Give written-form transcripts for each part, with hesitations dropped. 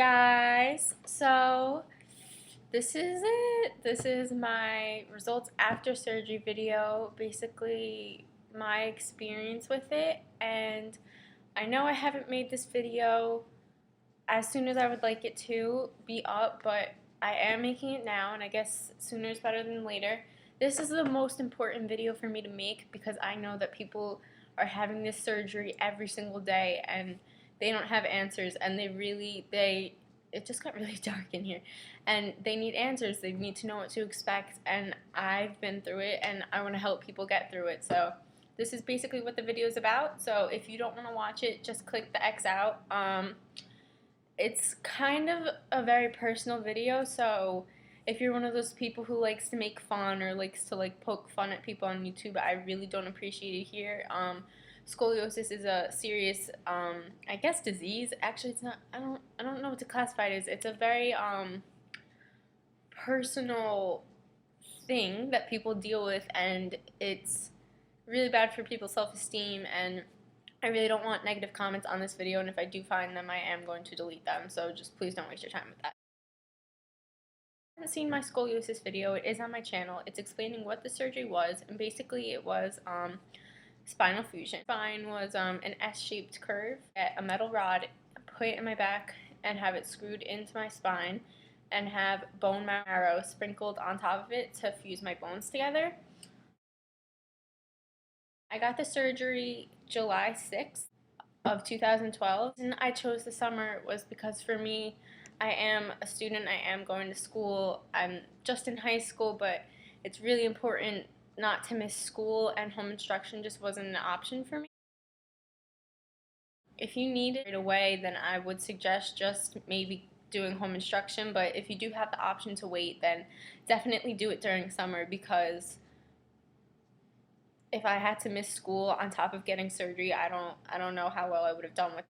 guys? So this is it. This is my results after surgery video, basically my experience with it. And I know I haven't made this video as soon as I would like it to be up, but I am making it now, and I guess sooner is better than later. This is the most important video for me to make because I know that people are having this surgery every single day and they don't have answers, and it just got really dark in here, and they need answers. They need to know what to expect, and I've been through it and I want to help people get through it. So this is basically what the video is about. So if you don't want to watch it, just click the X out. It's kind of a very personal video, so if you're one of those people who likes to make fun or likes to like poke fun at people on YouTube, I really don't appreciate it here. Scoliosis is a serious, I guess, disease. Actually, it's not. I don't know what to classify it as. It's a very personal thing that people deal with, and it's really bad for people's self-esteem, and I really don't want negative comments on this video, and if I do find them, I am going to delete them, so just please don't waste your time with that. If you haven't seen my scoliosis video, it is on my channel. It's explaining what the surgery was, and basically it was spinal fusion. Spine was an S-shaped curve, get a metal rod, put it in my back, and have it screwed into my spine, and have bone marrow sprinkled on top of it to fuse my bones together. I got the surgery July 6th of 2012, and I chose the summer was because for me, I am a student, I am going to school, I'm just in high school, but it's really important not to miss school, and home instruction just wasn't an option for me. If you need it right away, then I would suggest just maybe doing home instruction, but if you do have the option to wait, then definitely do it during summer, because if I had to miss school on top of getting surgery, I don't know how well I would have done with it.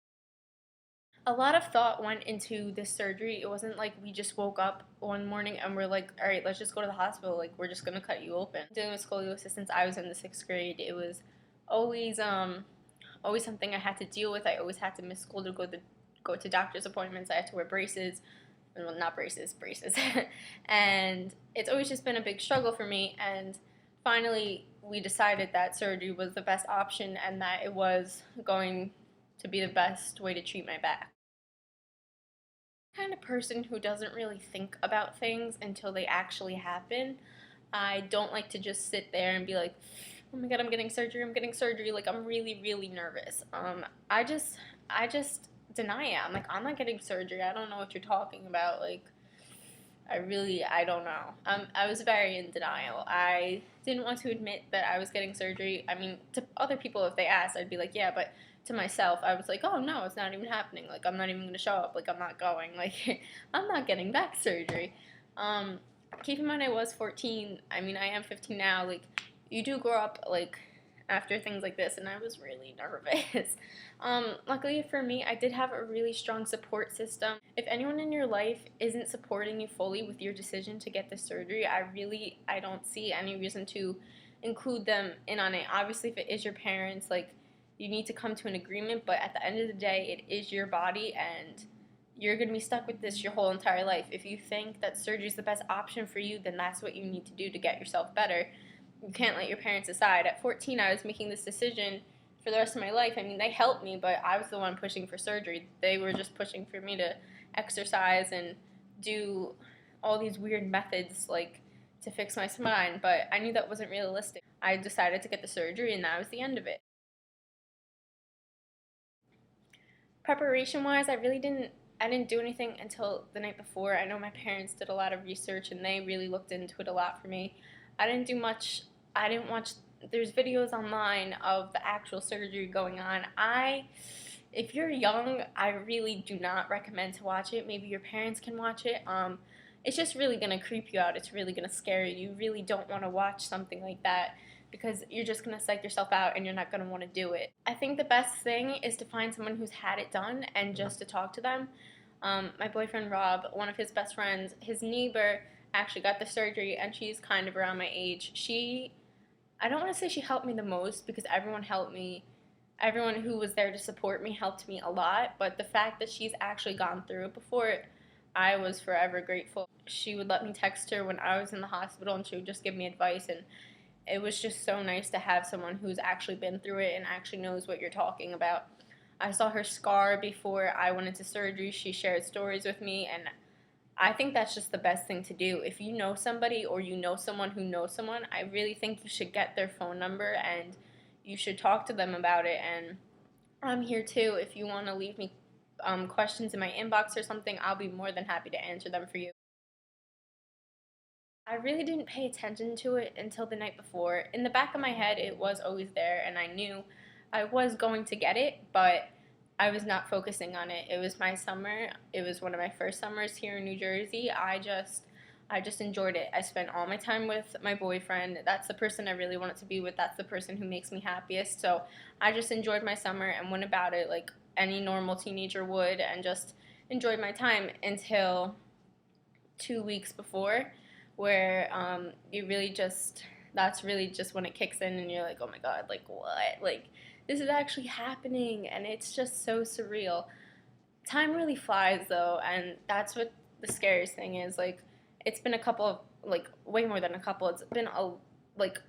A lot of thought went into this surgery. It wasn't like we just woke up one morning and we're like, all right, let's just go to the hospital. Like, we're just gonna cut you open. Dealing with scoliosis since I was in the 6th grade, it was always always something I had to deal with. I always had to miss school to go to doctor's appointments. I had to wear braces. Well, not braces, braces. And it's always just been a big struggle for me, and finally we decided that surgery was the best option and that it was going to be the best way to treat my back. I'm the kind of person who doesn't really think about things until they actually happen. I don't like to just sit there and be like, oh my god, I'm getting surgery, like I'm really, really nervous. I just deny it. I'm like, I'm not getting surgery, I don't know what you're talking about, like, I don't know. I was very in denial. I didn't want to admit that I was getting surgery. I mean, to other people, if they asked, I'd be like, yeah, but to myself, I was like, oh no, it's not even happening. Like, I'm not even going to show up. Like, I'm not going. Like, I'm not getting back surgery. Keep in mind, I was 14. I mean, I am 15 now. Like, you do grow up, like, after things like this, and I was really nervous. Luckily for me, I did have a really strong support system. If anyone in your life isn't supporting you fully with your decision to get this surgery, I don't see any reason to include them in on it. Obviously, if it is your parents, like, you need to come to an agreement, but at the end of the day, it is your body, and you're going to be stuck with this your whole entire life. If you think that surgery is the best option for you, then that's what you need to do to get yourself better. You can't let your parents decide. At 14, I was making this decision for the rest of my life. I mean, they helped me, but I was the one pushing for surgery. They were just pushing for me to exercise and do all these weird methods, like, to fix my spine, but I knew that wasn't realistic. I decided to get the surgery, and that was the end of it. Preparation-wise, I didn't do anything until the night before. I know my parents did a lot of research, and they really looked into it a lot for me. I didn't do much. I didn't watch, there's videos online of the actual surgery going on. If you're young, I really do not recommend to watch it. Maybe your parents can watch it. It's just really going to creep you out. It's really going to scare you. You really don't want to watch something like that because you're just going to psych yourself out and you're not going to want to do it. I think the best thing is to find someone who's had it done and just to talk to them. My boyfriend Rob, one of his best friends, his neighbor actually got the surgery, and she's kind of around my age. I don't want to say she helped me the most because everyone helped me everyone who was there to support me helped me a lot, but the fact that she's actually gone through it before, I was forever grateful. She would let me text her when I was in the hospital, and she would just give me advice, and it was just so nice to have someone who's actually been through it and actually knows what you're talking about. I saw her scar before I went into surgery. She shared stories with me, and I think that's just the best thing to do. If you know somebody or you know someone who knows someone, I really think you should get their phone number and you should talk to them about it. And I'm here too. If you want to leave me questions in my inbox or something, I'll be more than happy to answer them for you. I really didn't pay attention to it until the night before. In the back of my head, it was always there, and I knew I was going to get it, but I was not focusing on it. It was my summer. It was one of my first summers here in New Jersey. I just enjoyed it. I spent all my time with my boyfriend. That's the person I really wanted to be with. That's the person who makes me happiest. So I just enjoyed my summer and went about it like any normal teenager would, and just enjoyed my time until 2 weeks before, where you really just, that's really just when it kicks in and you're like, oh my god, like what? Like, this is actually happening, and it's just so surreal. Time really flies though, and that's what the scariest thing is. Like, it's been a couple of, like, way more than a couple. It's been like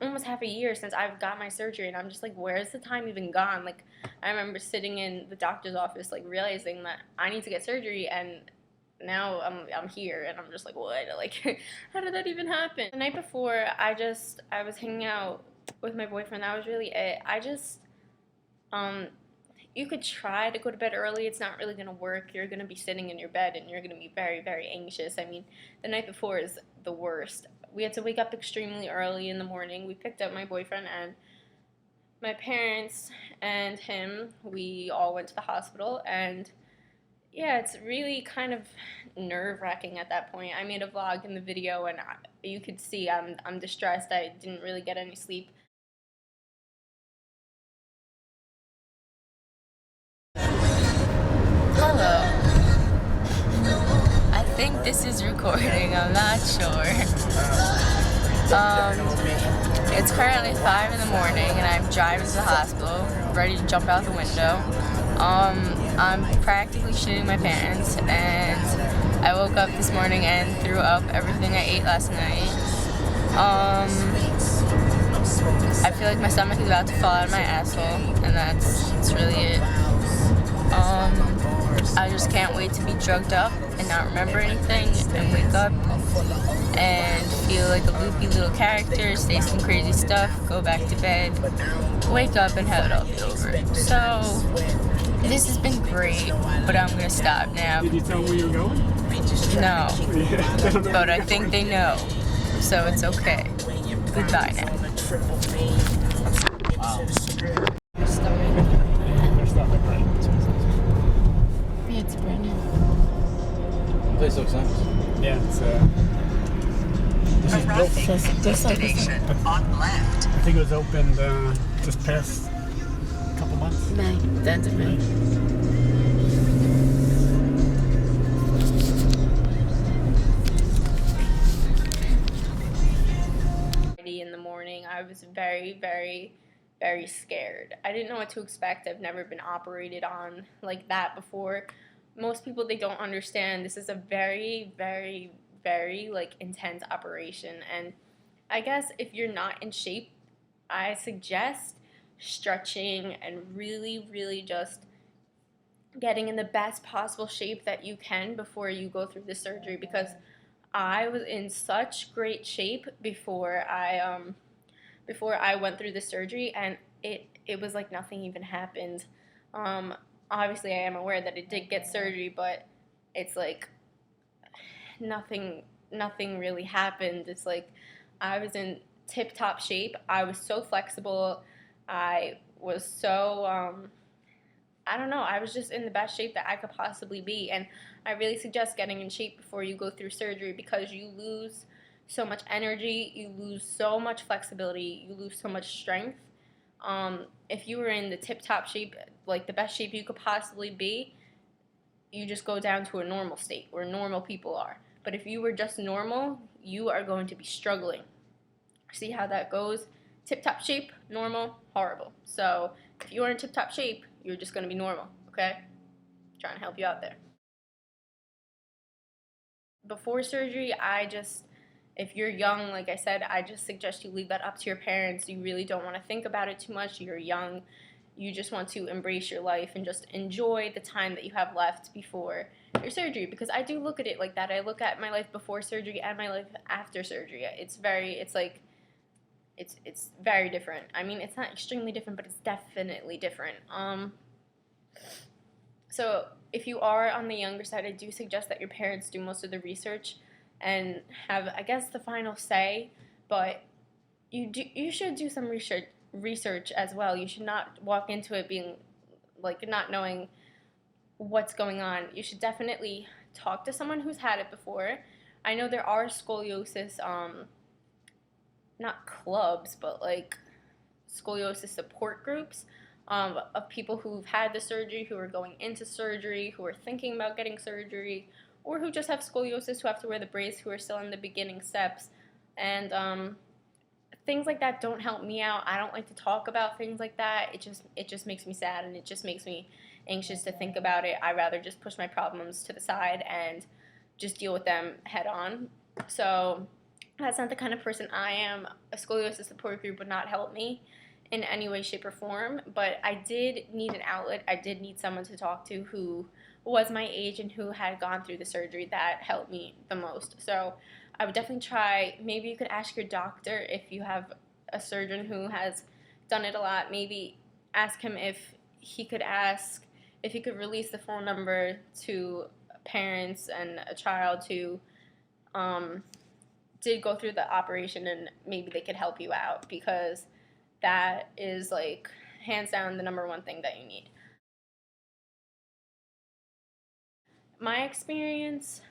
almost half a year since I've got my surgery, and I'm just like, where's the time even gone? Like, I remember sitting in the doctor's office, like, realizing that I need to get surgery, and now I'm here, and I'm just like, what? Like, how did that even happen? The night before, I was hanging out with my boyfriend. That was really it. Um, you could try to go to bed early. It's not really gonna work. You're gonna be sitting in your bed, and you're gonna be very, very anxious. I mean, the night before is the worst. We had to wake up extremely early in the morning. We picked up my boyfriend and my parents and him. We all went to the hospital, and yeah, it's really kind of nerve-wracking at that point. I made a vlog in the video, and you could see I'm distressed. I didn't really get any sleep. Hello. I think this is recording, I'm not sure. It's currently 5 in the morning and I'm driving to the hospital, ready to jump out the window. I'm practically shitting my pants, and I woke up this morning and threw up everything I ate last night. I feel like my stomach is about to fall out of my asshole, and that's really it. I just can't wait to be drugged up and not remember anything and wake up and feel like a loopy little character, say some crazy stuff, go back to bed, wake up and have it all be over. So, this has been great, but I'm gonna stop now. Did you tell them where you were going? No, but I think they know, so it's okay. Goodbye now. Yeah, it's brand new. The place looks nice. Yeah, it's this is built. Destination on left. I think it was opened just past a couple months. May. The end of May. In the morning, I was very, very, very scared. I didn't know what to expect. I've never been operated on like that before. Most people, they don't understand this is a very, very, very like intense operation, and I guess if you're not in shape, I suggest stretching and really, really just getting in the best possible shape that you can before you go through the surgery, because I was in such great shape before I went through the surgery, and it was like nothing even happened. Obviously, I am aware that it did get surgery, but it's like nothing really happened. It's like I was in tip-top shape. I was so flexible. I was so I don't know, I was just in the best shape that I could possibly be, and I really suggest getting in shape before you go through surgery, because you lose so much energy, you lose so much flexibility, you lose so much strength. If you were in the tip-top shape, like the best shape you could possibly be, you just go down to a normal state where normal people are. But if you were just normal, you are going to be struggling. See how that goes? Tip-top shape, normal, horrible. So If you are in tip-top shape, you're just going to be normal, okay? Trying to help you out there. Before surgery, if you're young, like I said, I just suggest you leave that up to your parents. You really don't want to think about it too much. You're young. You just want to embrace your life and just enjoy the time that you have left before your surgery, because I do look at it like that. I look at my life before surgery and my life after surgery. It's very different. I mean, it's not extremely different, but it's definitely different. So if you are on the younger side, I do suggest that your parents do most of the research and have, I guess, the final say, but you should do some research as well. You should not walk into it being like not knowing what's going on. You should definitely talk to someone who's had it before. I know there are scoliosis not clubs, but like scoliosis support groups of people who've had the surgery, who are going into surgery, who are thinking about getting surgery, or who just have scoliosis, who have to wear the brace, who are still in the beginning steps. And things like that don't help me out. I don't like to talk about things like that. It just makes me sad, and it just makes me anxious to think about it. I rather just push my problems to the side and just deal with them head on. So that's not the kind of person I am. A scoliosis support group would not help me in any way, shape, or form, but I did need an outlet. I did need someone to talk to who was my age and who had gone through the surgery. That helped me the most. So I would definitely try, maybe you could ask your doctor if you have a surgeon who has done it a lot. Maybe ask him if he could release the phone number to parents and a child who did go through the operation, and maybe they could help you out, because that is like hands down the number one thing that you need. My experience,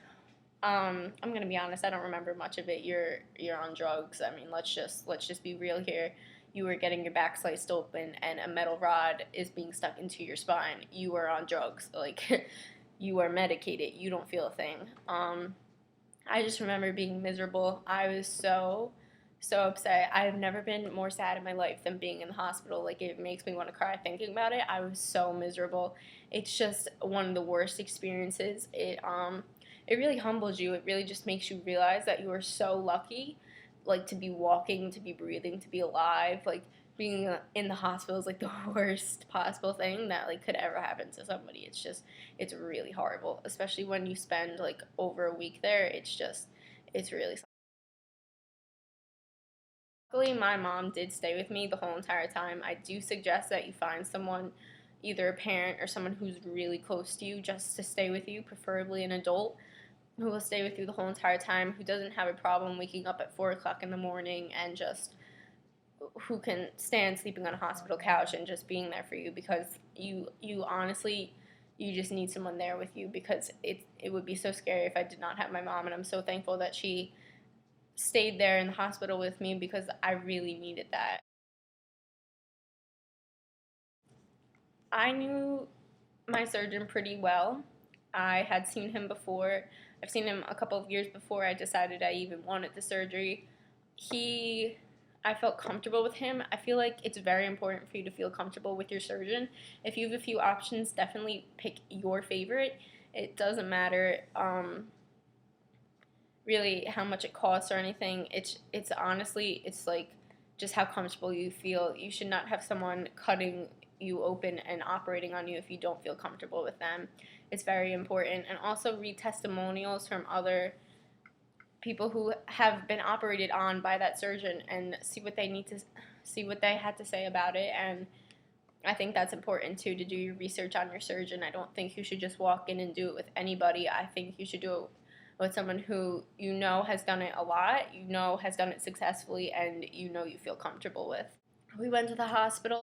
I'm gonna be honest, I don't remember much of it. You're on drugs. I mean, let's just be real here. You were getting your back sliced open and a metal rod is being stuck into your spine. You are on drugs. Like you are medicated. You don't feel a thing. I just remember being miserable. I was so upset. I've never been more sad in my life than being in the hospital. Like, it makes me want to cry thinking about it. I was so miserable. It's just one of the worst experiences. It really humbles you. It really just makes you realize that you are so lucky, like, to be walking, to be breathing, to be alive. Like, being in the hospital is like the worst possible thing that like could ever happen to somebody. It's really horrible, especially when you spend like over a week there. It's really. Luckily, my mom did stay with me the whole entire time. I do suggest that you find someone, either a parent or someone who's really close to you, just to stay with you, preferably an adult who will stay with you the whole entire time, who doesn't have a problem waking up at 4 o'clock in the morning, and just who can stand sleeping on a hospital couch and just being there for you, because you honestly, you just need someone there with you, because it would be so scary if I did not have my mom. And I'm so thankful that she stayed there in the hospital with me, because I really needed that. I knew my surgeon pretty well. I had seen him before. I've seen him a couple of years before I decided I even wanted the surgery. I felt comfortable with him. I feel like it's very important for you to feel comfortable with your surgeon. If you have a few options, definitely pick your favorite. It doesn't matter really how much it costs or anything. It's honestly, it's like just how comfortable you feel. You should not have someone cutting you open and operating on you if you don't feel comfortable with them. It's very important. And also read testimonials from other people who have been operated on by that surgeon and see what they had to say about it. And I think that's important too, to do your research on your surgeon. I don't think you should just walk in and do it with anybody. I think you should do it with someone who you know has done it a lot, you know has done it successfully, and you know you feel comfortable with. We went to the hospital,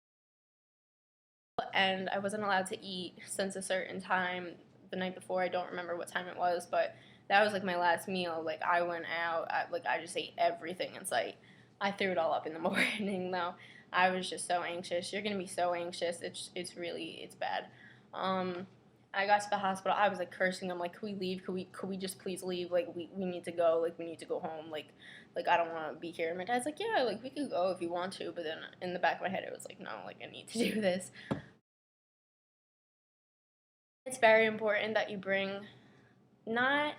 and I wasn't allowed to eat since a certain time the night before. I don't remember what time it was, but that was like my last meal. Like, I went out, I just ate everything in sight. I threw it all up in the morning though. I was just so anxious. You're gonna be so anxious. It's bad. I got to the hospital. I was like cursing. I'm like, could we leave? Could we just please leave? Like we need to go. Like we need to go home. Like I don't want to be here. And my dad's like, yeah, like we could go if you want to. But then in the back of my head, it was like, no, like I need to do this. It's very important that you bring not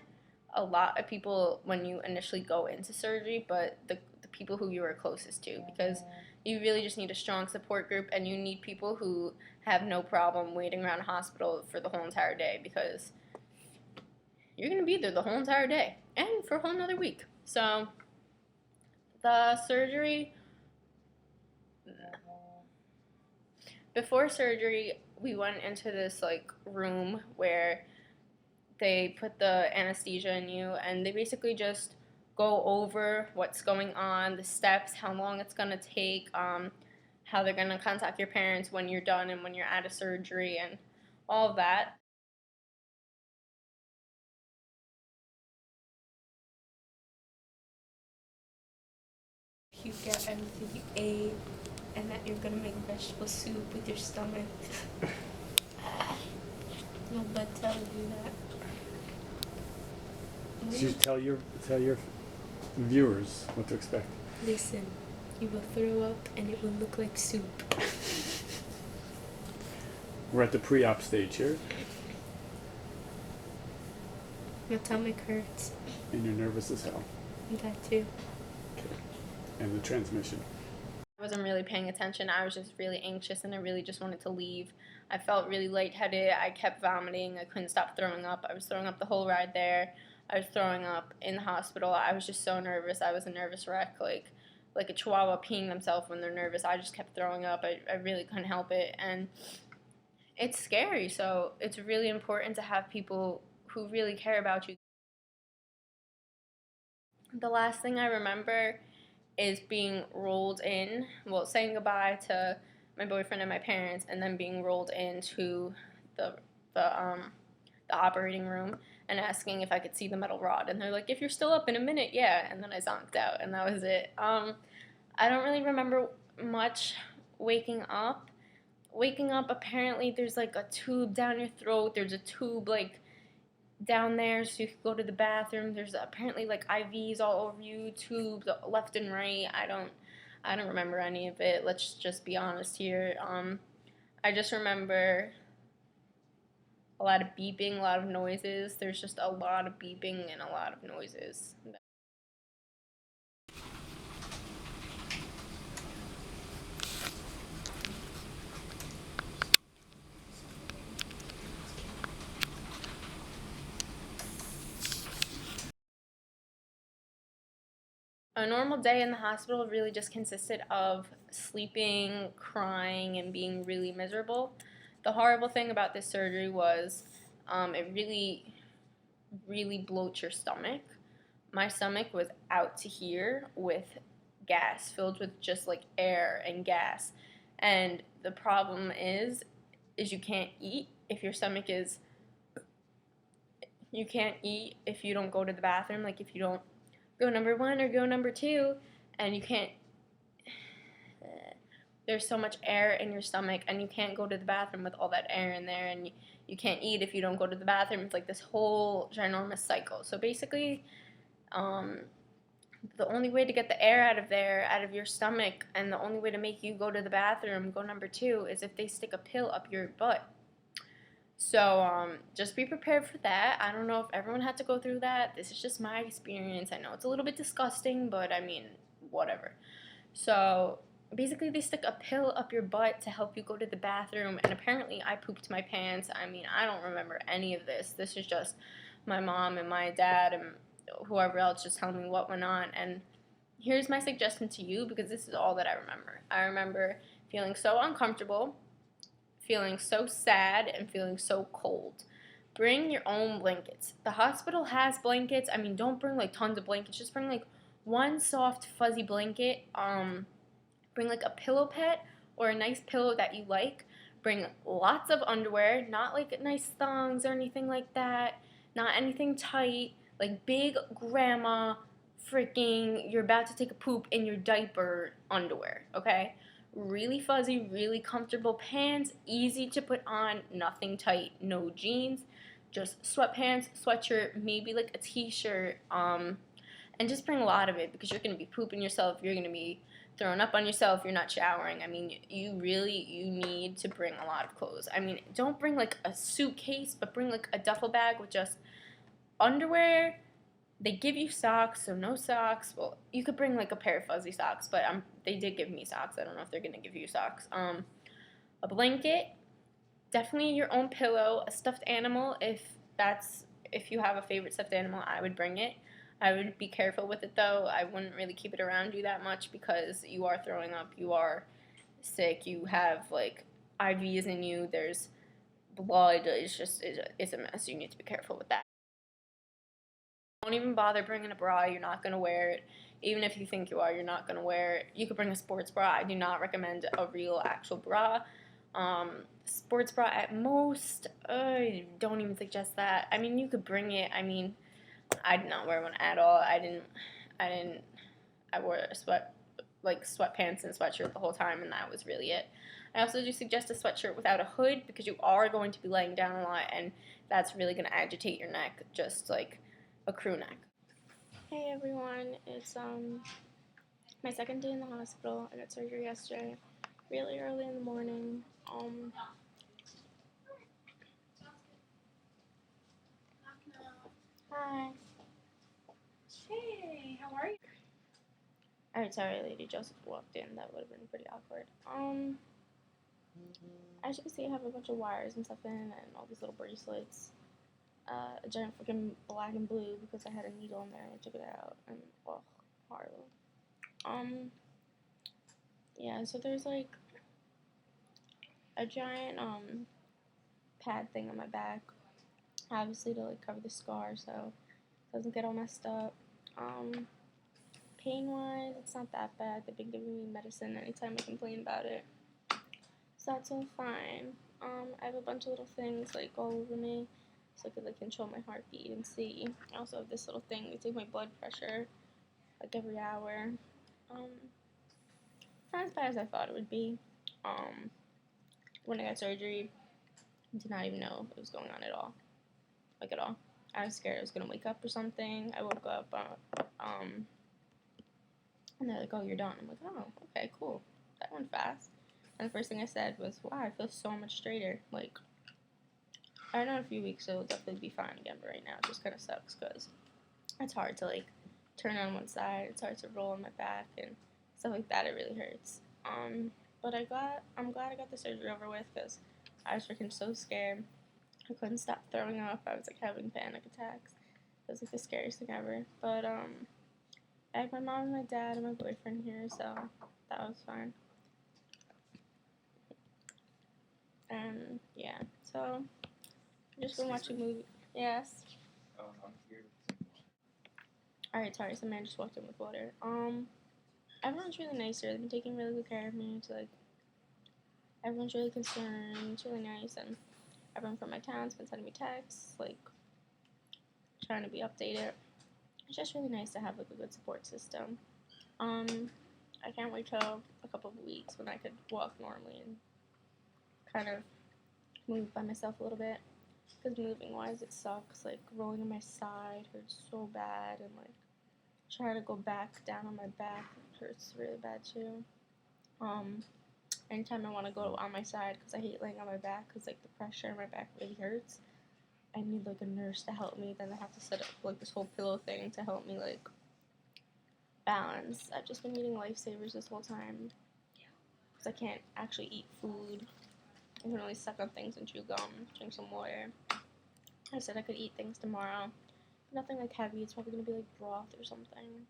a lot of people when you initially go into surgery, but the people who you are closest to, because you really just need a strong support group, and you need people who have no problem waiting around a hospital for the whole entire day, because you're going to be there the whole entire day and for a whole another week. So the surgery, before surgery, we went into this like room where they put the anesthesia in you, and they basically just go over what's going on, the steps, how long it's going to take, how they're going to contact your parents when you're done and when you're out of surgery, and all of that. You get everything you ate, and that you're gonna make vegetable soup with your stomach. No blood telling you that. So you tell your viewers what to expect. Listen, you will throw up and it will look like soup. We're at the pre-op stage here, My stomach hurts. and you're nervous as hell. That too. Okay. And the transmission. I wasn't really paying attention. I was just really anxious, and I really just wanted to leave. I felt really lightheaded. I kept vomiting. I couldn't stop throwing up. I was throwing up the whole ride there. I was throwing up in the hospital. I was just so nervous. I was a nervous wreck, like a chihuahua peeing themselves when they're nervous. I just kept throwing up. I really couldn't help it, and it's scary. So it's really important to have people who really care about you. The last thing I remember is being rolled in, well, saying goodbye to my boyfriend and my parents, and then being rolled into the operating room and asking if I could see the metal rod, and they're like, if you're still up in a minute, yeah, and then I zonked out, and that was it. I don't really remember much waking up. Waking up, apparently there's like a tube down your throat, there's a tube like down there so you can go to the bathroom. There's apparently like IVs all over you, tubes left and right. I don't remember any of it. Let's just be honest here. I just remember a lot of beeping, a lot of noises. There's just a lot of beeping and a lot of noises. A normal day in the hospital really just consisted of sleeping, crying, and being really miserable. The horrible thing about this surgery was it really, really bloats your stomach. My stomach was out to here with gas, filled with just like air and gas. And the problem is you can't eat if your stomach is, you can't eat if you don't go to the bathroom, like if you don't go number 1 or go number 2, and you can't, there's so much air in your stomach, and you can't go to the bathroom with all that air in there, and you can't eat if you don't go to the bathroom. It's like this whole ginormous cycle. So basically, the only way to get the air out of there, out of your stomach, and the only way to make you go to the bathroom, go number 2, is if they stick a pill up your butt. So just be prepared for that. I don't know if everyone had to go through that. This is just my experience. I know it's a little bit disgusting, but I mean, whatever. So basically they stick a pill up your butt to help you go to the bathroom, and apparently I pooped my pants. I mean, I don't remember any of this. This is just my mom and my dad and whoever else just telling me what went on. And here's my suggestion to you, because this is all that I remember. I remember feeling so uncomfortable, feeling so sad, and feeling so cold. Bring your own blankets. The hospital has blankets. I mean, don't bring like tons of blankets. Just bring like one soft fuzzy blanket. Bring like a pillow pet or a nice pillow that you like. Bring lots of underwear, not like nice thongs or anything like that. Not anything tight, like big grandma freaking you're about to take a poop in your diaper underwear, okay? really fuzzy, really comfortable pants, easy to put on, nothing tight, no jeans, just sweatpants, sweatshirt, maybe like a t-shirt, and just bring a lot of it because you're going to be pooping yourself, you're going to be throwing up on yourself, you're not showering. I mean, you need to bring a lot of clothes. I mean, don't bring like a suitcase, but bring like a duffel bag with just underwear. They give you socks, so no socks. Well, you could bring like a pair of fuzzy socks, but they did give me socks. I don't know if they're gonna give you socks. A blanket, definitely your own pillow, a stuffed animal. If you have a favorite stuffed animal, I would bring it. I would be careful with it though. I wouldn't really keep it around you that much because you are throwing up, you are sick, you have like IVs in you. There's blood. It's a mess. You need to be careful with that. Don't even bother bringing a bra. You're not going to wear it. Even if you think you are, you're not going to wear it. You could bring a sports bra. I do not recommend a real actual bra. Sports bra at most. Don't even suggest that. I mean, you could bring it. I mean, I did not wear one at all. I wore sweatpants and sweatshirt the whole time, and that was really it. I also do suggest a sweatshirt without a hood because you are going to be laying down a lot, and that's really going to agitate your neck, just like a crew neck. Hey everyone, it's my second day in the hospital. I got surgery yesterday, really early in the morning. Hi. Hey, how are you? Alright, sorry, Lady Joseph walked in. That would have been pretty awkward. As you can see, I have a bunch of wires and stuff in, and all these little bracelets. A giant freaking black and blue because I had a needle in there and I took it out, and horrible. Yeah, so there's like a giant pad thing on my back, obviously to like cover the scar so it doesn't get all messed up. Pain wise, it's not that bad. They've been giving me medicine anytime I complain about it, so that's all fine. I have a bunch of little things like all over me so I could like control my heartbeat and see. I also have this little thing to take my blood pressure like every hour. Not as bad as I thought it would be. When I got surgery, I did not even know what was going on at all. Like at all. I was scared I was gonna wake up or something. I woke up, and they're like, "Oh, you're done." I'm like, "Oh, okay, cool. That went fast." And the first thing I said was, "Wow, I feel so much straighter." Like, I know in a few weeks it'll definitely be fine again, but right now it just kind of sucks because it's hard to like turn on one side. It's hard to roll on my back and stuff like that. It really hurts. But I'm glad I got the surgery over with because I was freaking so scared. I couldn't stop throwing up. I was like having panic attacks. It was like the scariest thing ever. But I had my mom and my dad and my boyfriend here, so that was fine. And yeah, so I've just been watching movies. Yes. Alright, sorry, some man just walked in with water. Everyone's really nice here. They've been taking really good care of me. It's like everyone's really concerned. It's really nice, and everyone from my town's been sending me texts, like trying to be updated. It's just really nice to have like a good support system. I can't wait till a couple of weeks when I could walk normally and kind of move by myself a little bit. Because moving wise, it sucks. Like rolling on my side hurts so bad, and like trying to go back down on my back hurts really bad too. Anytime I want to go on my side, because I hate laying on my back, because like the pressure on my back really hurts. I need like a nurse to help me. Then I have to set up like this whole pillow thing to help me like balance. I've just been eating lifesavers this whole time because I can't actually eat food. I can only suck on things and chew gum, drink some water. I said I could eat things tomorrow. Nothing like heavy. It's probably gonna be like broth or something.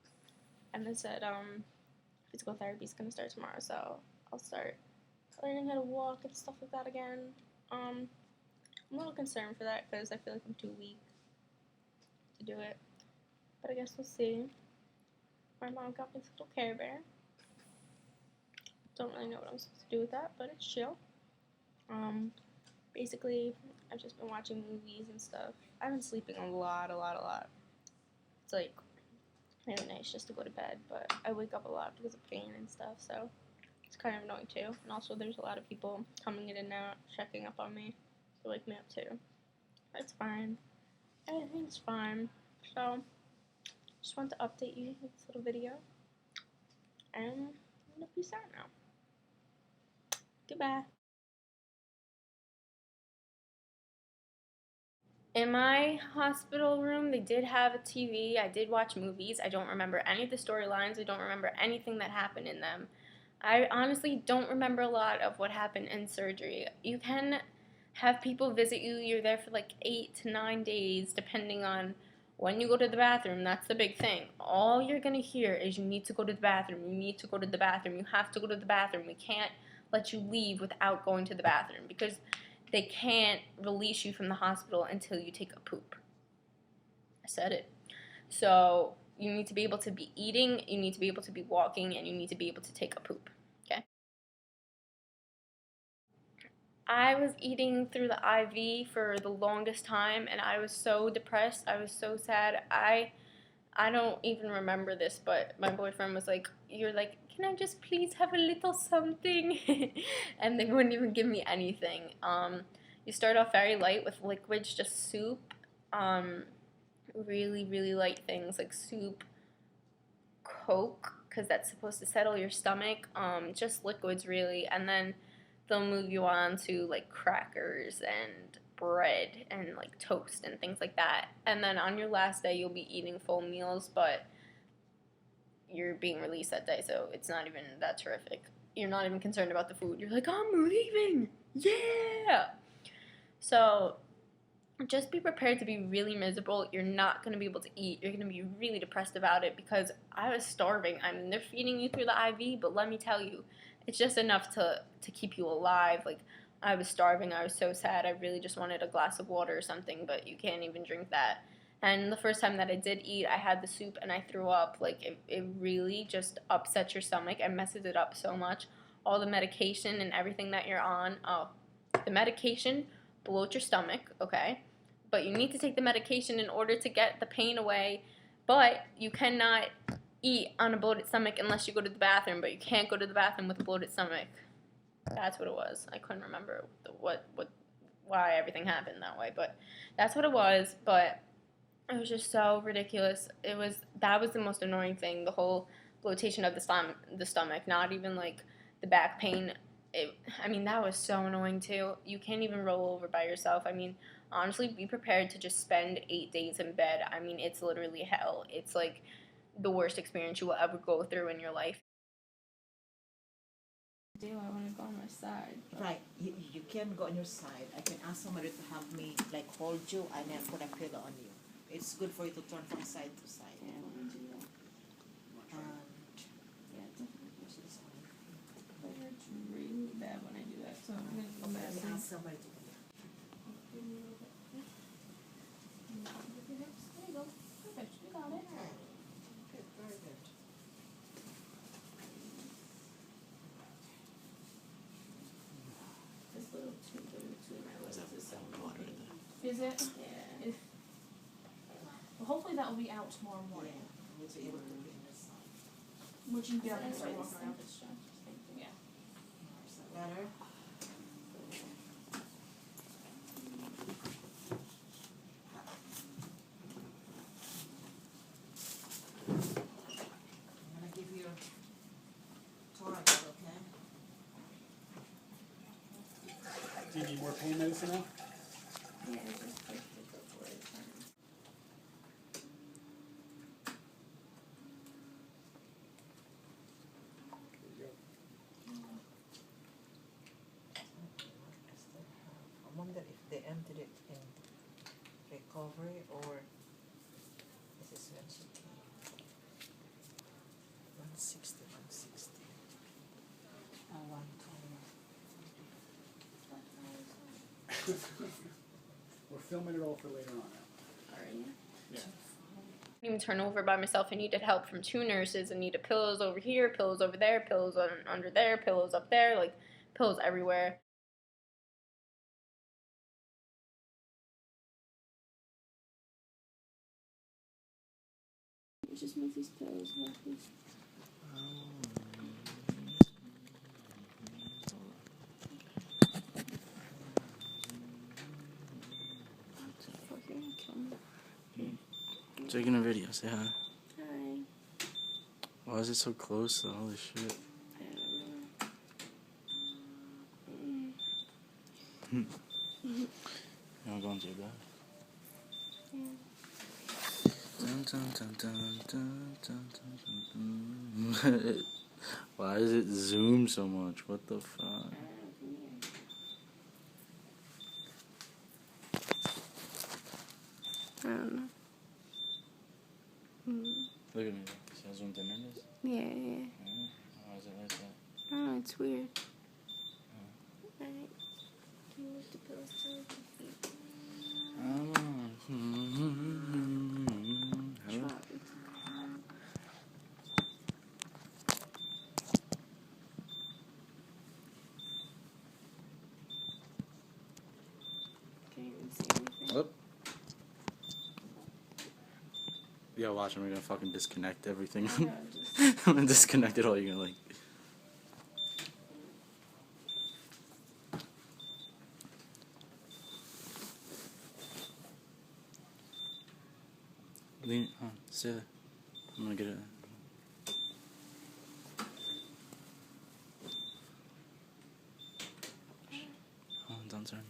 And they said physical therapy is gonna start tomorrow, so I'll start learning how to walk and stuff like that again. I'm a little concerned for that because I feel like I'm too weak to do it. But I guess we'll see. My mom got me this little Care Bear. Don't really know what I'm supposed to do with that, but it's chill. Basically, I've just been watching movies and stuff. I've been sleeping a lot. It's like really nice just to go to bed, but I wake up a lot because of pain and stuff, so It's kind of annoying too. And also there's a lot of people coming in and out, checking up on me to wake me up too. It's fine. Everything's fine. So, just want to update you with this little video. And I'm gonna peace out now. Goodbye. In my hospital room, they did have a TV. I did watch movies. I don't remember any of the storylines. I don't remember anything that happened in them. I honestly don't remember a lot of what happened in surgery. You can have people visit you. You're there for like 8 to 9 days, depending on when you go to the bathroom. That's the big thing. All you're going to hear is you need to go to the bathroom. You need to go to the bathroom. You have to go to the bathroom. We can't let you leave without going to the bathroom because they can't release you from the hospital until you take a poop. I said it. So you need to be able to be eating, you need to be able to be walking, and you need to be able to take a poop. Okay? I was eating through the IV for the longest time, and I was so depressed. I was so sad. I don't even remember this, but my boyfriend was like, "You're like, can I just please have a little something?" And they wouldn't even give me anything. You start off very light with liquids, just soup, really, really light things like soup, Coke, because that's supposed to settle your stomach, just liquids really, and then they'll move you on to like crackers and bread and like toast and things like that. And then on your last day, you'll be eating full meals, but you're being released that day, so it's not even that terrific. You're not even concerned about the food. You're like, I'm leaving! Yeah! So just be prepared to be really miserable. You're not going to be able to eat. You're going to be really depressed about it because I was starving. I mean, they're feeding you through the IV, but let me tell you, it's just enough to keep you alive. Like, I was starving. I was so sad. I really just wanted a glass of water or something, but you can't even drink that. And the first time that I did eat, I had the soup and I threw up. Like, it really just upsets your stomach and messes it up so much. All the medication and everything that you're on. Oh, the medication bloat your stomach, okay? But you need to take the medication in order to get the pain away. But you cannot eat on a bloated stomach unless you go to the bathroom. But you can't go to the bathroom with a bloated stomach. That's what it was. I couldn't remember why everything happened that way. But that's what it was. But it was just so ridiculous. That was the most annoying thing. The whole bloatation of the stomach. Not even like the back pain. I mean, that was so annoying too. You can't even roll over by yourself. I mean, honestly, be prepared to just spend 8 days in bed. I mean, it's literally hell. It's like the worst experience you will ever go through in your life. I want to go on my side. Right, you can go on your side. I can ask somebody to help me, like, hold you and then put a pillow on you. It's good for you to turn from side to side. Yeah, I want to do that. Yeah, definitely. It hurts really bad when I do that, so I'm going to go back Let me and ask somebody to there you go. Perfect. You got it. Okay, very good. This little tube between my legs is so water in there. Is it? Yeah. Well, hopefully that will be out tomorrow morning. Yeah, we'll be able to be in this side. Would you be able to start walking around this job? Yeah. Is that better? I'm gonna give you Toradol, okay? Do you need more pain medicine now? Yeah, it's just like before it's time. There you I wonder if they entered it in recovery or this is when she came. 160, 160. 120. go. We're filming it all for later on now. Are you? Yeah. I didn't even turn over by myself. I needed help from 2 nurses. I needed pillows over here, pillows over there, pillows under there, pillows up there, like pillows everywhere. Just move these pillows, please. Taking a video. Say hi. Hi. Why is it so close though? Holy shit. You're going to your bed? Dun, dun, dun, dun, dun, dun, dun, dun. Why does it zoom so much? What the fuck? I don't know. Look at me. See how zoomed in it is? Yeah. Why is it like that? I don't know, it's weird. Alright. Can you move the pillows to your feet? Hello? Can't even see anything. Oh. Yeah, watch, we're gonna fucking disconnect everything. I'm gonna disconnect it all, you're gonna like... Lean on, stay there. I'm gonna get it. Oh, don't turn you.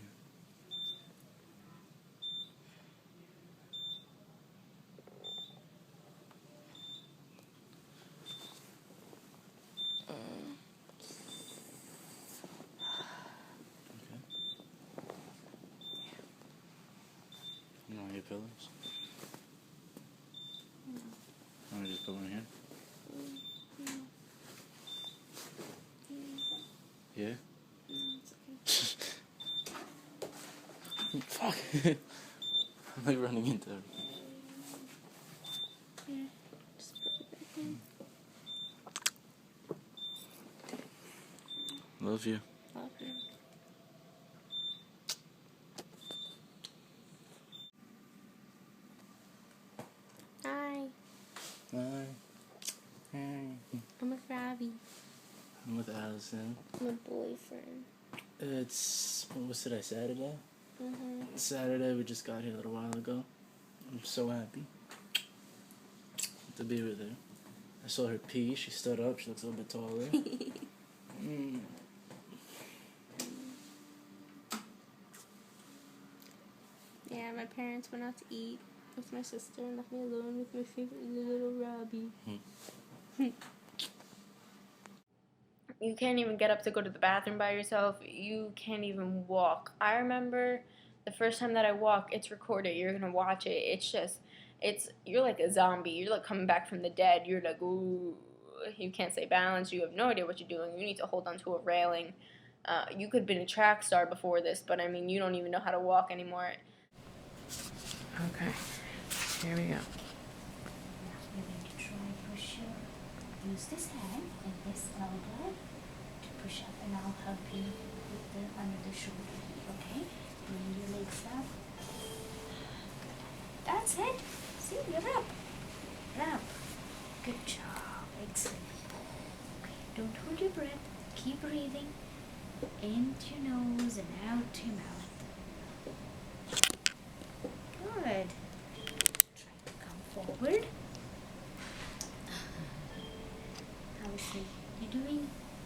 Okay. You want your pillows? Want me to just put one here? Yeah? Fuck. I'm like running into everything. Yeah. Just put it back in. Love you. Love you. Hi. Hi. Hi. I'm with Robbie. I'm with Allison. My boyfriend. It's, what was today, Saturday? Mm-hmm. Saturday, we just got here a little while ago. I'm so happy to be with her. I saw her pee, she stood up, she looks a little bit taller. Yeah, my parents went out to eat with my sister and left me alone with my favorite little Robbie. You can't even get up to go to the bathroom by yourself. You can't even walk. I remember the first time that I walked, it's recorded. You're going to watch it. You're like a zombie. You're like coming back from the dead. You're like, ooh, you can't stay balanced. You have no idea what you're doing. You need to hold onto a railing. You could have been a track star before this, but I mean, you don't even know how to walk anymore. Okay, here we go. You're going to try push your, use this hand and this elbow to push up, and I'll help you with the under the shoulder. Okay? Bring your legs up. That's it. See, you're up. You're up. Good job. Excellent. Okay, don't hold your breath. Keep breathing. Into your nose and out to your mouth. Good. Try to come forward. Obviously, you're doing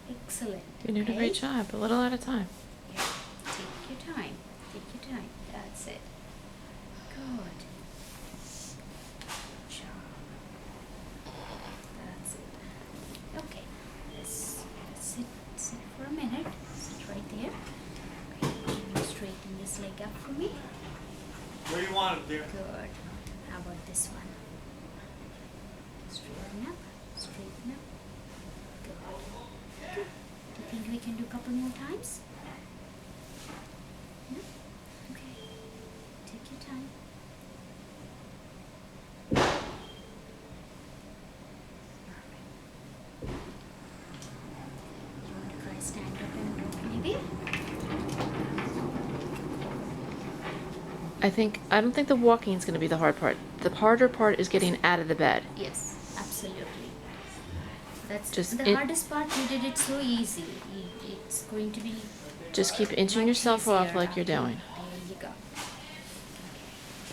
excellent. You're doing a great job, a little at a time. Yeah. Take your time. Take your time. That's it. Good. Good job. That's it. Okay. Let's sit for a minute. Sit right there. Okay. Can you straighten this leg up for me? Where do you want it, dear? Good. How about this one? Straighten up. Straighten up. Good. Good. Do you think we can do a couple more times? No? Okay. Take your time. Alright. You want to try stand up and walk maybe? I don't think the walking is going to be the hard part. The harder part is getting out of the bed. Yes, absolutely. That's Just the hardest part. You did it so easy. It's going to be Just keep inching much yourself off easier like you're after. doing. There you go.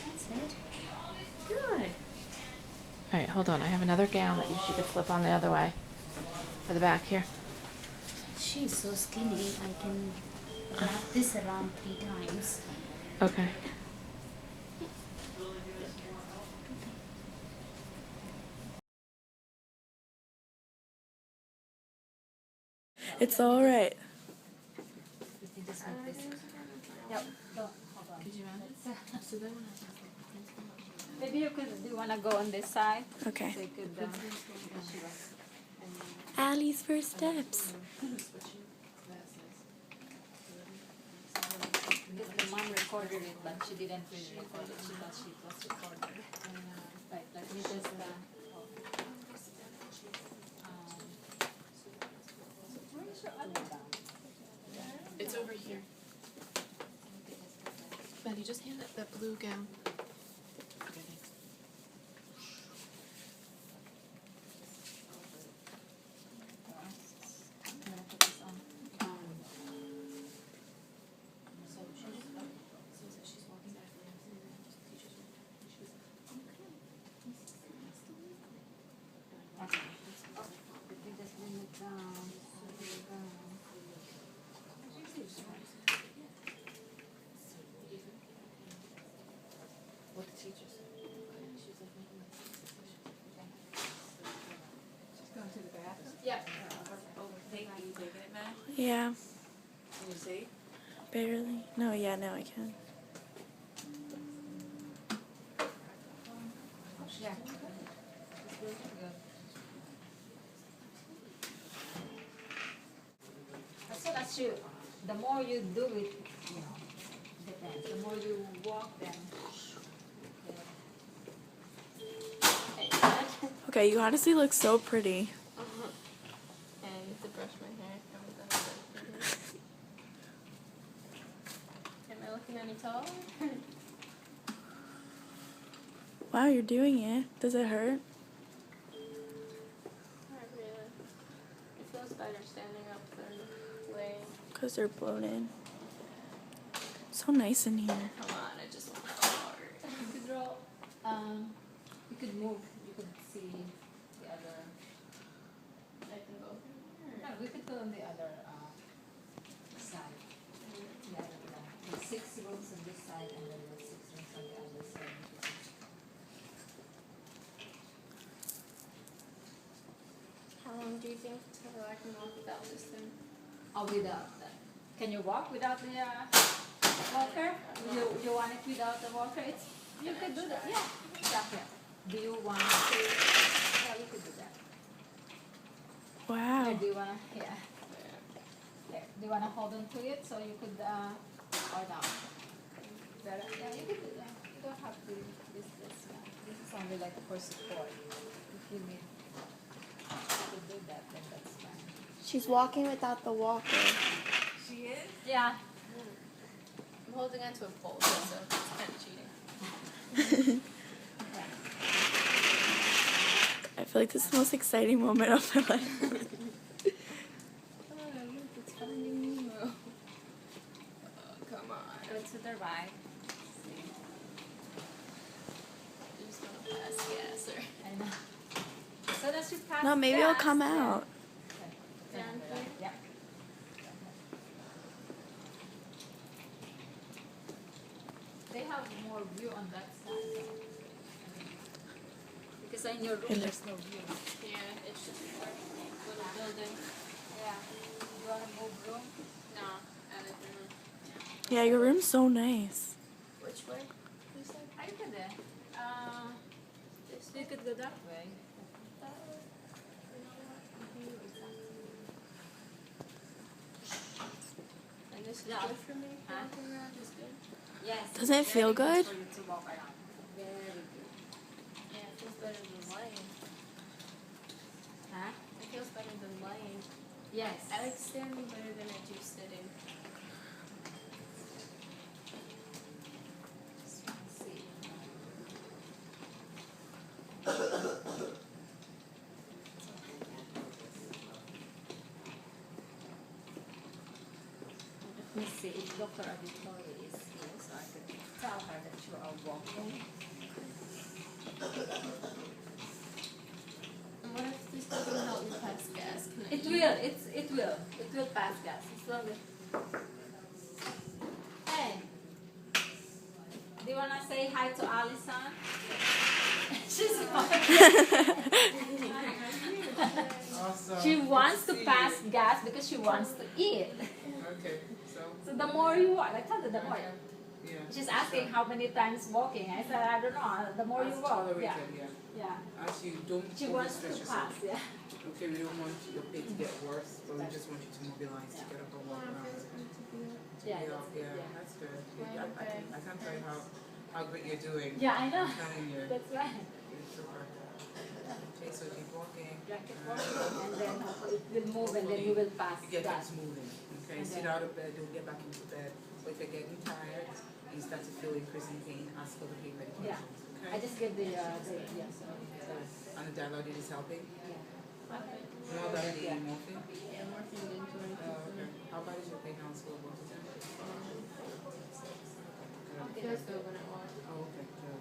That's it. Good. Alright, hold on. I have another gown that you should flip on the other way. For the back here. She's so skinny, I can wrap this around 3 times. Okay. It's all right. Maybe you could, do you want to go on this side? Okay. So you could, Allie's first steps. because the mom recorded it, but she didn't really record it. She thought she was recorded. Right, let me just, where's your other gown? It's over here. Maddie, just hand that blue gown. Okay, thanks. I'm gonna put this on. Okay. Let me just bring it down. What the teacher said. She's going to the bathroom? Yeah. Oh, thank you. Taking it, Matt? Yeah, Can you see? barely. No, yeah, now I can. Yeah. It's good. Good. As soon as you, the more you do it, you know, depends. The more you walk, then. Okay, you honestly look so pretty. And I need to brush my hair. I haven't done it yet. Am I looking any taller? Wow, you're doing it. Does it hurt? Not really. It feels better standing up than laying. Because they're bloated. So nice in here. Come on, I just want to hard. You could draw, you could move, you could see the other, I can go through no, we could go on the other, side. The other, there's 6 rooms on this side and then there's 6 rooms on the other side. How long do you think till I can walk without this thing? Oh, without that. Can you walk without the, walker? You want it without the walker? It's, you could do that, yeah. Yeah. Do you want to, yeah, you could do that. Or Wow. do you wanna, yeah. There. Do you wanna hold on to it so you could, or no? Better, yeah, you could do that. You don't have to use this one. This is only like for support. If you need to do that, then that's fine. She's walking without the walker. She is? Yeah. I'm holding onto a pole, so it's kind of cheating. I feel like this is the most exciting moment of my life. Oh, look, it's Finding Nemo. Oh, come on. Go to the right. I'm just gonna pass gas or I know. So that you pass No, maybe it'll gas, come then- out. Down here? Yeah. They have more view on that side though. Because in your room there's no view. yeah, it's just a little building. Yeah. You wanna move room? No, out of the room. Yeah, your room's so nice. Which way? You said? I could you could go that way. And this is Yeah. good for me? Huh? Walking around is good? Yes. Doesn't it feel very good? for you to walk around. Very good. Yeah, it feels better than lying. Huh? It feels better than lying. Yes. I like standing better than I do sitting. Let's see. Let me see if Dr. Aditoye is here so I could tell her that you are walking. will. It will. It will pass gas. Slowly. Hey. Do you wanna say hi to Allison? She's Awesome. She wants to pass gas because she wants to eat. Okay, So the more you walk, I told her the more. yeah. She's asking how many times walking. I said I don't know. The more you walk, Tolerated, yeah. yeah. Yeah. As you don't She wants to overstretch pass. yourself. Yeah. Okay, we don't want your pain to get worse, but we just want you to mobilize to get up and walk around. Yeah. That's good. I can't tell you how great you're doing. Yeah, I know. I'm telling you. That's right. You're super. Okay, so keep walking. Yeah, keep walking, and then it will move, and then you will pass You get gas. things moving. Okay, And sit then- out of bed, don't get back into bed. But if you're getting tired, you start to feel increasing pain, ask for the pain medications. Yeah. Okay? I just give the yeah. So. And the dilated is helping? Yeah. More than the morphine? Yeah, morphine didn't do anything for me. Okay. How bad is your pain now? Scale of 1 to 10? It feels good when I walk. Oh, okay. Good.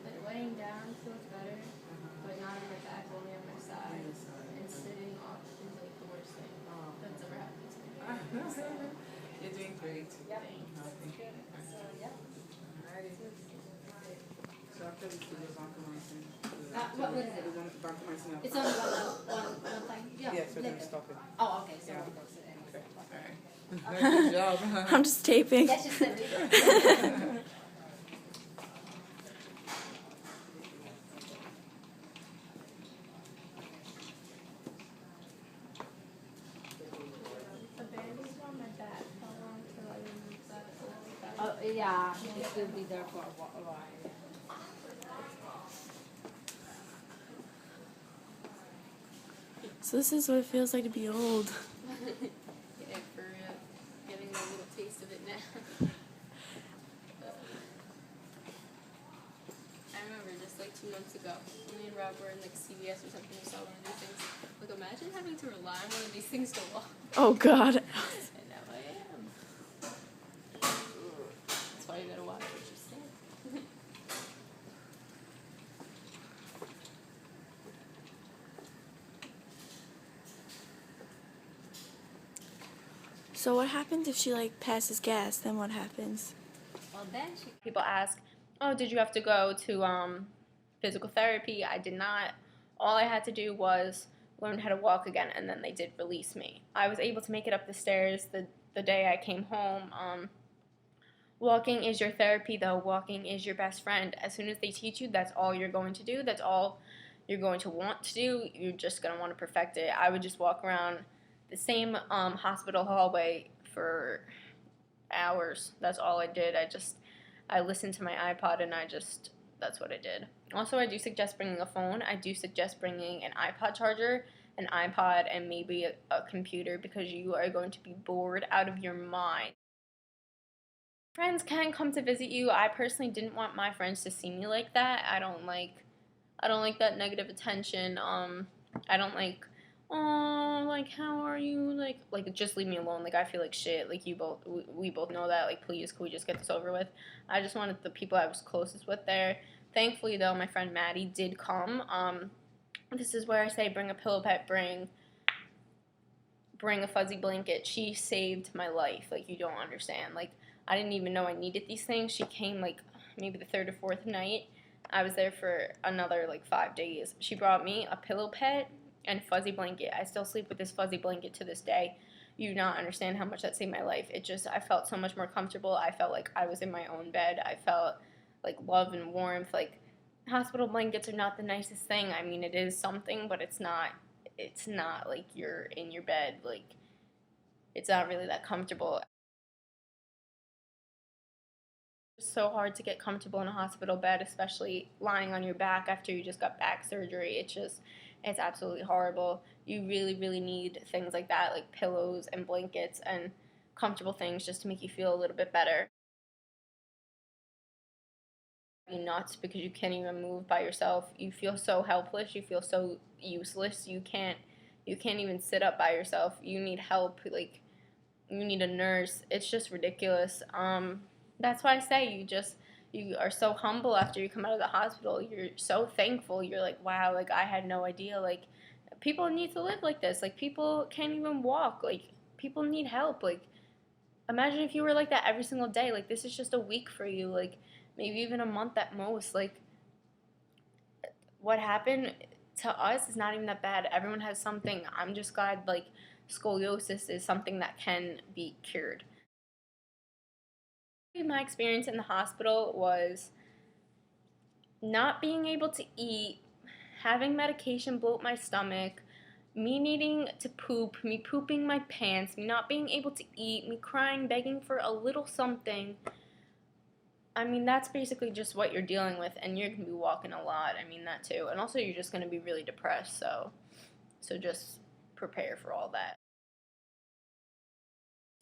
Like laying down feels better, but not on my back, only on my side. And sitting up is like the worst thing that's ever happened to me. You're doing great. Yep. Happy. So yeah. Alrighty. So after this, do the vancomycin. What is it? Vancomycin. It's only one time. Yeah. Yeah, so then later. stop it. Oh, okay. So Yeah. we'll go to the end. Okay. Alright. Good job. I'm just taping. Yeah, she said it. The bandage on my back, how long till I remove that? Oh, yeah, it will be there for a while. So this is what it feels like to be old. Yeah, for real. Getting a little taste of it now. I remember just like 2 months ago, me and Rob were in like CVS or something, we saw one of these things. Like imagine having to rely on one of these things to walk. Oh God. And now I am. That's why you gotta watch what you say. So what happens if she like passes gas? Then what happens? Well, then People ask, oh, did you have to go to physical therapy? I did not. All I had to do was learn how to walk again, and then they did release me. I was able to make it up the stairs the day I came home. Walking is your therapy, though. Walking is your best friend. As soon as they teach you, that's all you're going to do. That's all you're going to want to do. You're just going to want to perfect it. I would just walk around the same hospital hallway for hours. That's all I did. I listened to my iPod, and that's what I did. Also, I do suggest bringing a phone. I do suggest bringing an iPod charger, an iPod, and maybe a computer, because you are going to be bored out of your mind. Friends can come to visit you. I personally didn't want my friends to see me like that. I don't like that negative attention. I don't like, oh, like, how are you? Like, just leave me alone. Like, I feel like shit. Like, we both know that. Like, please, can we just get this over with? I just wanted the people I was closest with there. Thankfully, though, my friend Maddie did come. This is where I say bring a pillow pet, bring a fuzzy blanket. She saved my life. Like, you don't understand. Like, I didn't even know I needed these things. She came, like, maybe the 3rd or 4th night. I was there for another, like, 5 days. She brought me a pillow pet and fuzzy blanket. I still sleep with this fuzzy blanket to this day. You do not understand how much that saved my life. I felt so much more comfortable. I felt like I was in my own bed. I felt, like, love and warmth. Like, hospital blankets are not the nicest thing. I mean, it is something, but it's not like you're in your bed. Like, it's not really that comfortable. It's so hard to get comfortable in a hospital bed, especially lying on your back after you just got back surgery. It's absolutely horrible. You really, really need things like that, like pillows and blankets and comfortable things just to make you feel a little bit better. You're nuts because you can't even move by yourself. You feel so helpless. You feel so useless. You can't even sit up by yourself. You need help. Like, you need a nurse. It's just ridiculous. That's why I say you are so humble after you come out of the hospital. You're so thankful. You're like, wow, like, I had no idea. Like, people need to live like this. Like, people can't even walk. Like, people need help. Like, imagine if you were like that every single day. Like, this is just a week for you. Like, maybe even a month at most. Like, what happened to us is not even that bad. Everyone has something. I'm just glad, like, scoliosis is something that can be cured. My experience in the hospital was not being able to eat, having medication bloat my stomach, me needing to poop, me pooping my pants, me not being able to eat, me crying, begging for a little something. I mean, that's basically just what you're dealing with, and you're going to be walking a lot. I mean, that too. And also, you're just going to be really depressed, so just prepare for all that.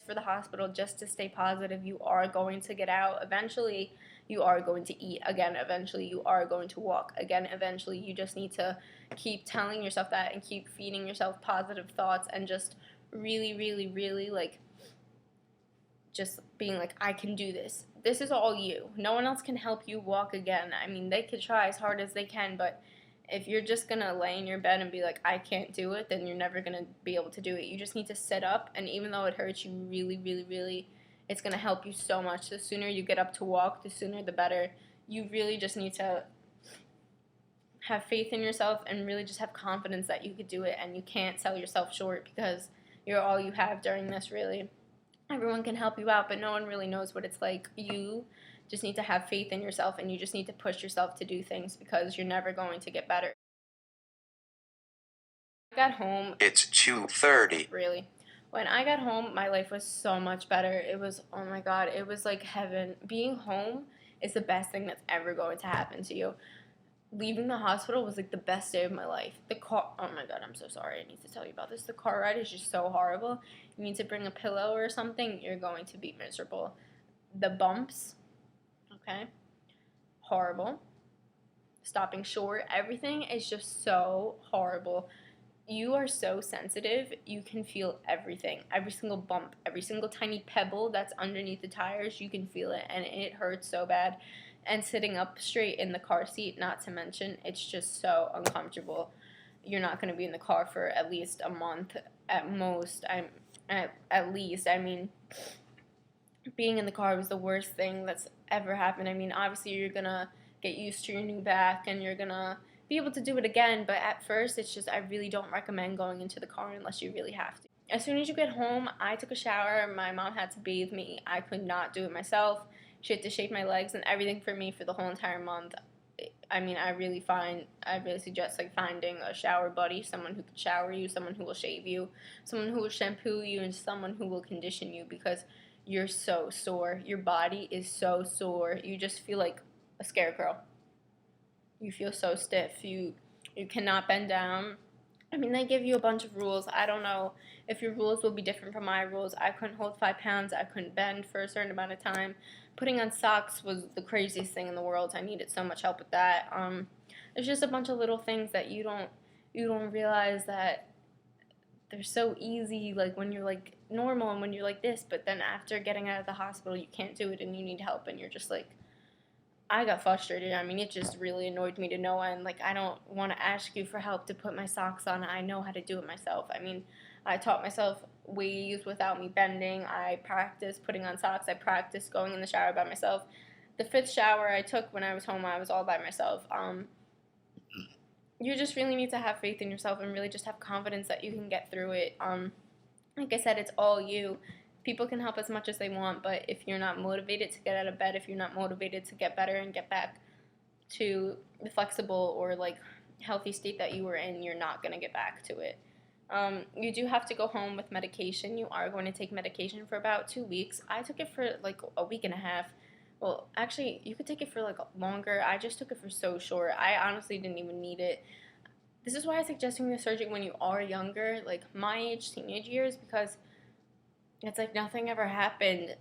For the hospital, just to stay positive, you are going to get out. Eventually, you are going to eat again. Eventually, you are going to walk again. Eventually, you just need to keep telling yourself that and keep feeding yourself positive thoughts and just really, really, really, like, just being like, I can do this. This is all you. No one else can help you walk again. I mean, they could try as hard as they can, but if you're just going to lay in your bed and be like, I can't do it, then you're never going to be able to do it. You just need to sit up, and even though it hurts you really, really, really, it's going to help you so much. The sooner you get up to walk, the sooner the better. You really just need to have faith in yourself and really just have confidence that you could do it, and you can't sell yourself short because you're all you have during this, really. Everyone can help you out, but no one really knows what it's like. You just need to have faith in yourself, and you just need to push yourself to do things because you're never going to get better. I got home. It's 2:30. Really. When I got home, my life was so much better. It was, oh my God, it was like heaven. Being home is the best thing that's ever going to happen to you. Leaving the hospital was like the best day of my life. Oh my God, I'm so sorry. I need to tell you about this. The car ride is just so horrible. You need to bring a pillow or something. You're going to be miserable. The bumps, okay, horrible. Stopping short, everything is just so horrible. You are so sensitive. You can feel everything. Every single bump, every single tiny pebble that's underneath the tires, you can feel it, and it hurts so bad. And sitting up straight in the car seat, not to mention, it's just so uncomfortable. You're not going to be in the car for at least a month at most. At least, I mean, being in the car was the worst thing that's ever happened. I mean, obviously you're going to get used to your new back and you're going to be able to do it again, but at first it's just, I really don't recommend going into the car unless you really have to. As soon as you get home, I took a shower. My mom had to bathe me. I could not do it myself. She had to shave my legs and everything for me for the whole entire month. I mean, I really suggest like finding a shower buddy, someone who can shower you, someone who will shave you, someone who will shampoo you, and someone who will condition you, because you're so sore. Your body is so sore. You just feel like a scarecrow. You feel so stiff. You cannot bend down. I mean, they give you a bunch of rules. I don't know if your rules will be different from my rules. I couldn't hold 5 pounds. I couldn't bend for a certain amount of time. Putting on socks was the craziest thing in the world. I needed so much help with that. There's just a bunch of little things that you don't realize that they're so easy, like when you're like normal and when you're like this, but then after getting out of the hospital, you can't do it and you need help, and you're just like, I got frustrated. I mean, it just really annoyed me to no end. Like, I don't want to ask you for help to put my socks on. I know how to do it myself. I mean, I taught myself ways without me bending. I practiced putting on socks. I practiced going in the shower by myself. The 5th shower I took when I was home, I was all by myself. You just really need to have faith in yourself and really just have confidence that you can get through it. Like I said, it's all you. People can help as much as they want, but if you're not motivated to get out of bed, if you're not motivated to get better and get back to the flexible or like healthy state that you were in, you're not going to get back to it. You do have to go home with medication. You are going to take medication for about 2 weeks. I took it for like a week and a half. Well, actually, you could take it for like longer. I just took it for so short. I honestly didn't even need it. This is why I suggest doing the surgery when you are younger, like my age, teenage years, because it's like nothing ever happened.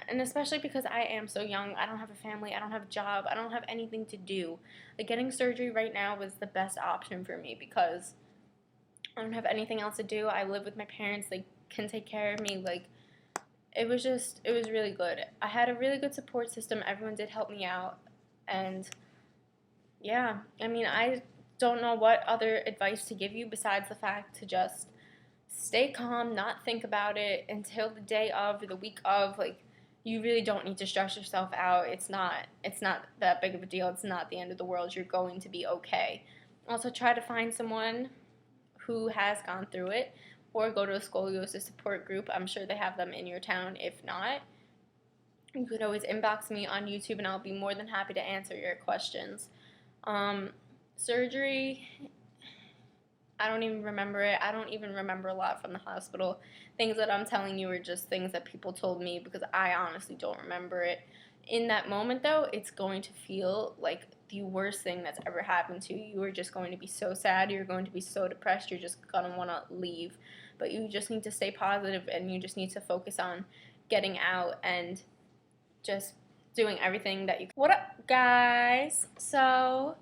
And especially because I am so young. I don't have a family. I don't have a job. I don't have anything to do. Like, getting surgery right now was the best option for me because I don't have anything else to do. I live with my parents. They can take care of me. Like, it was really good. I had a really good support system. Everyone did help me out. And yeah, I mean, I don't know what other advice to give you besides the fact to just stay calm, not think about it until the day of or the week of. Like, you really don't need to stress yourself out. It's not that big of a deal. It's not the end of the world. You're going to be okay. Also, try to find someone who has gone through it, or go to a scoliosis support group. I'm sure they have them in your town. If not, you could always inbox me on YouTube and I'll be more than happy to answer your questions. Surgery, I don't even remember it. I don't even remember a lot from the hospital. Things that I'm telling you are just things that people told me because I honestly don't remember it. In that moment, though, it's going to feel like the worst thing that's ever happened to you. You are just going to be so sad. You're going to be so depressed. You're just going to want to leave. But you just need to stay positive and you just need to focus on getting out and just doing everything that you can. What up, guys? So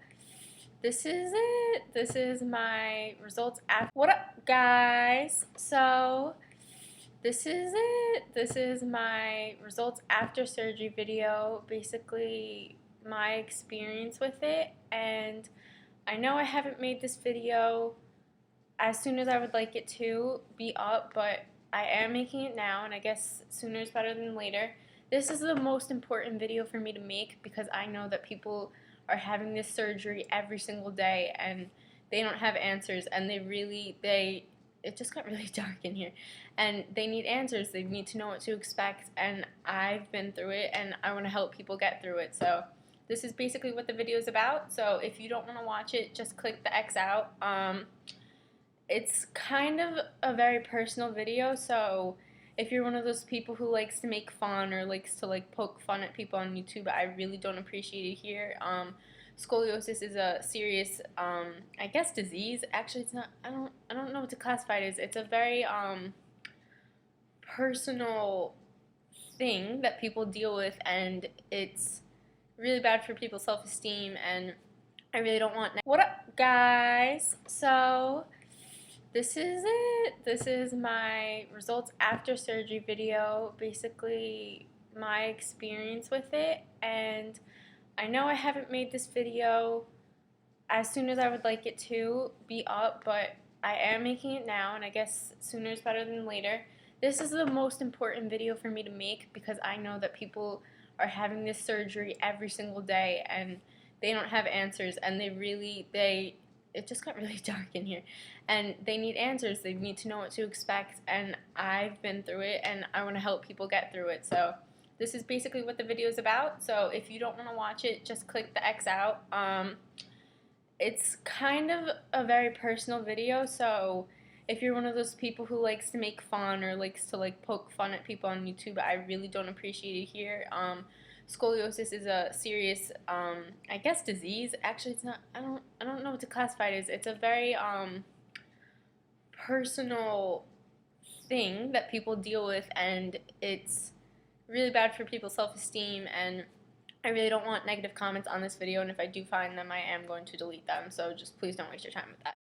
this is it. This is my results after. What up, guys? So this is it. This is my results after surgery video. Basically, my experience with it. And I know I haven't made this video as soon as I would like it to be up, but I am making it now, and I guess sooner is better than later. This is the most important video for me to make because I know that people are having this surgery every single day and they don't have answers, and it just got really dark in here, and they need answers. They need to know what to expect, and I've been through it and I want to help people get through it. So this is basically what the video is about. So if you don't want to watch it, just click the X out. It's kind of a very personal video, so if you're one of those people who likes to make fun or likes to like poke fun at people on YouTube, I really don't appreciate it here. Scoliosis is a serious, I guess, disease. Actually, it's not. I don't know what to classify it as. It's a very personal thing that people deal with, and it's really bad for people's self-esteem. And I really don't want. What up, guys? So this is it. This is my results after surgery video. Basically, my experience with it. And I know I haven't made this video as soon as I would like it to be up, but I am making it now, and I guess sooner is better than later. This is the most important video for me to make because I know that people are having this surgery every single day and they don't have answers, and it just got really dark in here, and they need answers. They need to know what to expect, and I've been through it and I want to help people get through it. So this is basically what the video is about. So if you don't want to watch it, just click the X out. It's kind of a very personal video, so if you're one of those people who likes to make fun or likes to like poke fun at people on YouTube, I really don't appreciate it here. Scoliosis is a serious, I guess, disease. Actually, it's not. I don't know what to classify it as. It's a very personal thing that people deal with, and it's really bad for people's self-esteem. And I really don't want negative comments on this video, and if I do find them, I am going to delete them. So just please don't waste your time with that.